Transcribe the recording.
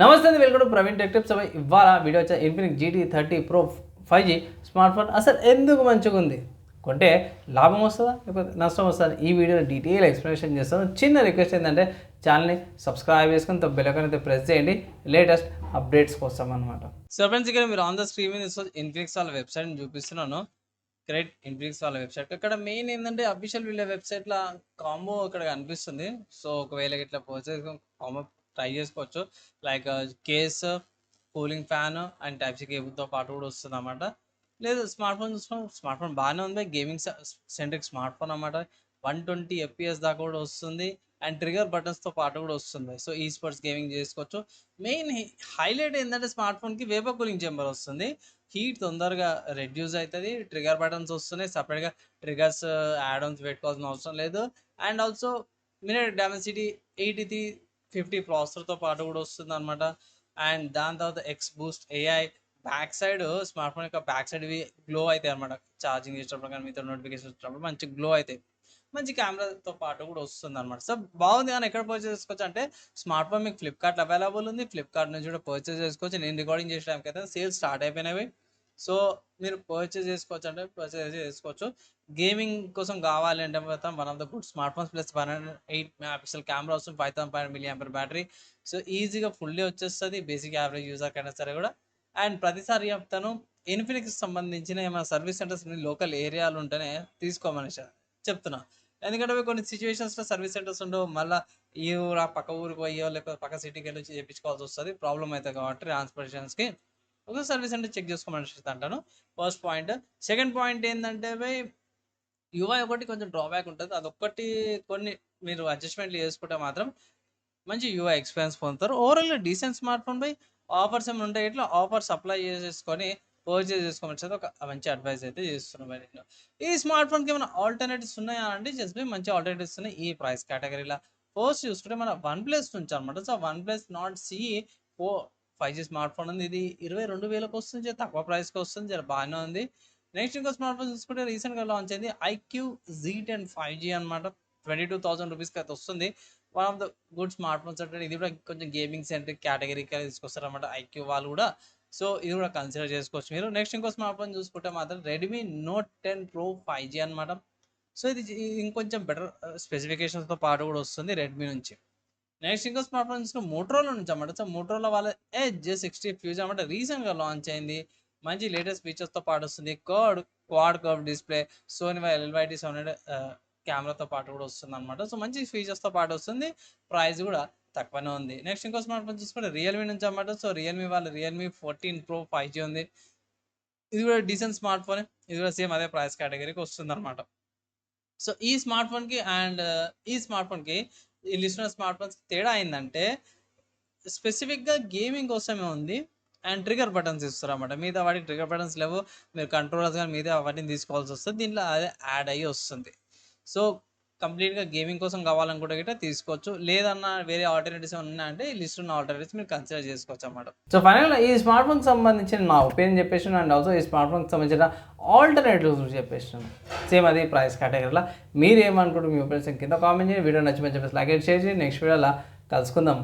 నమస్తే అండి, welcome to Praveen tech tips. ఇవాళ వీడియో వచ్చే Infinix GT30 Pro 5G smart phone అసలు ఎందుకు మంచిగా ఉంది, కొంటే లాభం వస్తుందా లేకపోతే నష్టం వస్తుందా, ఈ వీడియోలో డీటెయిల్ ఎక్స్ప్లెనేషన్ చేస్తాను. చిన్న రిక్వెస్ట్ ఏంటంటే ఛానల్ని సబ్స్క్రైబ్ చేసుకుని బెల్ ఐకాన్ అయితే ప్రెస్ చేయండి లేటెస్ట్ అప్డేట్స్ కోసం అనమాట. సో ఫ్రెండ్స్, ఇక్కడ మీరు ఆన్ ద స్క్రీన్ మీద ఇన్ఫినిక్స్ వాళ్ళ వెబ్సైట్ని చూపిస్తున్నాను. గ్రేట్ ఇన్ఫినిక్స్ వాళ్ళ వెబ్సైట్ ఇక్కడ మెయిన్ ఏంటంటే అఫీషియల్ వీళ్ళ వెబ్సైట్లో కాంబో ఇక్కడ కనిపిస్తుంది. సో ఒకవేళ ఇట్లా పర్చేస్ కాంబో ట్రై చేసుకోవచ్చు. Like case, cooling fan and type C కేబుల్తో పాటు కూడా వస్తుంది అన్నమాట. లేదు స్మార్ట్ ఫోన్ చూసుకున్నాం, స్మార్ట్ ఫోన్ బాగానే ఉంది. గేమింగ్ సెంట్రిక్ స్మార్ట్ ఫోన్ అన్నమాట. 120 FPS దాకా కూడా వస్తుంది అండ్ ట్రిగర్ బటన్స్తో పాటు కూడా వస్తుంది. సో ఈ స్పోర్ట్స్ గేమింగ్ చేసుకోవచ్చు. మెయిన్ హైలైట్ ఏంటంటే స్మార్ట్ ఫోన్కి వేపర్ కూలింగ్ చేంబర్ వస్తుంది. హీట్ తొందరగా రెడ్యూస్ అవుతుంది. ట్రిగర్ బటన్స్ వస్తున్నాయి, సపరేట్గా ట్రిగర్స్ యాడ్ ఆన్స్ పెట్టుకోవాల్సిన అవసరం లేదు. అండ్ ఆల్సో మినిట్ డైమెన్సిటీ 8350 ప్రాసెసర్తో పాటు కూడా వస్తుంది అనమాట. అండ్ దాని తర్వాత X Boost AI back side, smart phone యొక్క బ్యాక్ సైడ్ ఇవి గ్లో అవుతాయి అనమాట. ఛార్జింగ్ చేసేటప్పుడు కానీ మీతో నోటిఫికేషన్ వచ్చినప్పుడు మంచి గ్లో అవుతాయి. మంచి కెమెరాతో పాటు కూడా వస్తుంది అనమాట. సో బాగుంది. కానీ ఎక్కడ పర్చేస్ చేసుకోవచ్చు అంటే స్మార్ట్ ఫోన్ మీకు ఫ్లిప్కార్ట్ అవైలబుల్ ఉంది. ఫ్లిప్కార్ట్ నుంచి కూడా పర్చేస్ చేసుకోవచ్చు. నేను రికార్డింగ్ చేసే టైంకి అయితే సేల్స్ స్టార్ట్ అయిపోయినవి. సో మీరు పర్చేస్ చేసుకోవచ్చు అంటే పర్చేస్ చేసుకోవచ్చు. గేమింగ్ కోసం కావాలి అంటే మాత్రం one of the good smart phones plus 108 megapixel camera వస్తుంది, 5500 mAh బ్యాటరీ. సో ఈజీగా ఫుల్లీ వచ్చేస్తుంది బేసిక్ యావరేజ్ యూజర్ కైనా సరే కూడా. అండ్ ప్రతిసారి చెప్తాను, ఇన్ఫినిక్స్ సంబంధించిన ఏమైనా సర్వీస్ సెంటర్స్ లోకల్ ఏరియాలు ఉంటేనే తీసుకోమని చెప్తున్నా. ఎందుకంటే కొన్ని సిచ్యువేషన్స్లో సర్వీస్ సెంటర్స్ ఉండవు. మళ్ళీ ఈ ఊరు పక్క ఊరికి పోయో లేకపోతే పక్క సిటీకి వెళ్ళి చేయించుకోవాల్సి వస్తుంది. ప్రాబ్లం అవుతుంది కాబట్టి ట్రాన్స్పోర్టేషన్స్కి ఒక సర్వీస్ సెంటర్ చెక్ చేసుకోమని అంటాను. First point. సెకండ్ పాయింట్ ఏంటంటే యూఐ ఒకటి కొంచెం డ్రాబ్యాక్ ఉంటుంది. అదొక్కటి కొన్ని మీరు అడ్జస్ట్మెంట్లు చేసుకుంటే మాత్రం మంచి యూఐ ఎక్స్పీరియన్స్ పొందుతారు. ఓవరాల్గా డీసెంట్ స్మార్ట్ ఫోన్ పై ఆఫర్స్ ఏమైనా ఉంటాయి, ఇట్లా ఆఫర్స్ అప్లై చేసేసుకొని పర్చేస్ చేసుకోవచ్చు. ఒక మంచి అడ్వైస్ అయితే చేస్తున్నాం. నేను ఈ స్మార్ట్ ఫోన్కి ఏమైనా ఆల్టర్నేటివ్స్ ఉన్నాయా అంటే జస్ట్ మంచి ఆల్టర్నేటివ్స్ ఉన్నాయి ఈ ప్రైస్ కేటగిరీలో. ఫస్ట్ చూసుకుంటే మన OnePlus నుంచి అనమాట. So OnePlus Nord CE 5G smart phone ఉంది. ఇది 22,000కి వస్తుంది, తక్కువ ప్రైస్కి వస్తుంది, చాలా బాగానే ఉంది. నెక్స్ట్ ఇంకో స్మార్ట్ ఫోన్ చూసుకుంటే రీసెంట్గా లాంచ్ అయింది IQ Z10 5G అనమాట. 22,000 రూపీస్కి అయితే వస్తుంది. One of the good smart phones అంటే ఇది కూడా కొంచెం గేమింగ్ సెంట్రిక్ కేటగిరీకి తీసుకొస్తారు అనమాట IQ వాళ్ళు కూడా. సో ఇది కూడా కన్సిడర్ చేసుకోవచ్చు మీరు. నెక్స్ట్ ఇంకో స్మార్ట్ ఫోన్ చూసుకుంటే మాత్రం Redmi Note 10 Pro 5G అనమాట. సో ఇది ఇంకొంచెం బెటర్ స్పెసిఫికేషన్స్తో పాటు కూడా వస్తుంది రెడ్మీ నుంచి. నెక్స్ట్ ఇంకో స్మార్ట్ ఫోన్ చూసుకుంటే మోటరోలా నుంచి అనమాట. సో మోటరోలా వాళ్ళ Edge 60 ఫ్యూజ్ అనమాట రీసెంట్గా లాంచ్ అయింది. మంచి లేటెస్ట్ ఫీచర్స్తో పాటు వస్తుంది. Quad curve display, Sony LYT 700 కెమెరాతో పాటు కూడా వస్తుంది అనమాట. సో మంచి ఫీచర్స్తో పాటు వస్తుంది, ప్రైస్ కూడా తక్కువనే ఉంది. నెక్స్ట్ ఇంకో స్మార్ట్ ఫోన్ చూసుకుంటే రియల్మీ నుంచి అనమాట. సో రియల్మీ వాళ్ళ Realme 14 Pro 5G ఉంది. ఇది కూడా డీసెంట్ స్మార్ట్ ఫోన్, ఇది కూడా సేమ్ అదే ప్రైస్ కేటగిరీకి వస్తుంది అనమాట. సో ఈ స్మార్ట్ ఫోన్కి అండ్ ఈ స్మార్ట్ ఫోన్కి ఈ లిస్ట్ ఉన్న స్మార్ట్ ఫోన్స్కి తేడా అయిందంటే స్పెసిఫిక్గా గేమింగ్ కోసమే ఉంది అండ్ ట్రిగర్ బటన్స్ ఇస్తారు అన్నమాట. మిగతా వాటికి ట్రిగర్ బటన్స్ లేవు, మీరు కంట్రోలర్స్ కానీ మిగతా వాటిని తీసుకోవాల్సి వస్తుంది. దీంట్లో అదే యాడ్ అయ్యి వస్తుంది. సో కంప్లీట్గా గేమింగ్ కోసం కావాలనుకుంటే గిట్ట తీసుకోవచ్చు. లేదన్నా వేరే ఆల్టర్నేటివ్స్ ఉన్నాయంటే ఈ లిస్ట్ ఉన్న ఆల్టర్నేటివ్స్ మీరు కన్సిడర్ చేసుకోవచ్చు అన్నమాట. సో ఫైనల్గా ఈ స్మార్ట్ ఫోన్కి సంబంధించిన నా ఒపీనియన్ చెప్పేసాను అండ్ ఆల్సో ఈ స్మార్ట్ ఫోన్కి సంబంధించిన ఆల్టర్నేటివ్స్ చెప్పేసాను. సేమ్ అది ప్రైస్ కేటగిరీలో. మీరు ఏమనుకుంటారు మీ ఒపీనియన్ కింద కామెంట్ చేయండి. వీడియో నచ్చి చెప్పేసి లైక్ షేర్ చేయండి. నెక్స్ట్ వీడియోలో కలుసుకుందాం.